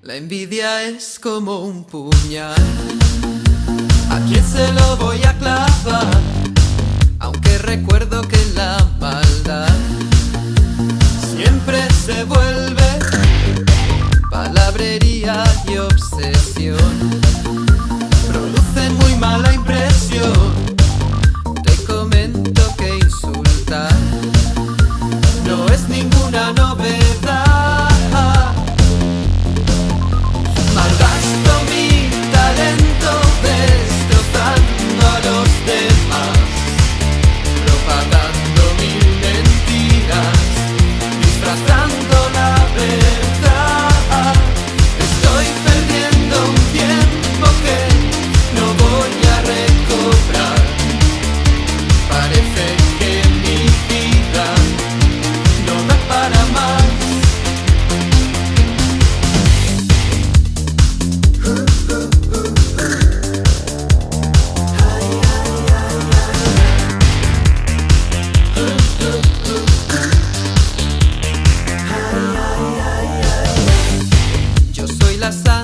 La envidia es como un puñal. ¿A quién se lo voy a clavar? Aunque recuerdo que la maldad siempre se vuelve palabrería y obsesión. Producen muy mala impresión. Te comento que insultar no es ninguna novedad. Malgasto mi talento destrozando a los demás, propagando mil mentiras, disfrazando la verdad. Estoy perdiendo un tiempo que no voy a recobrar. Parece que mi vida no da para más. Yo soy la sal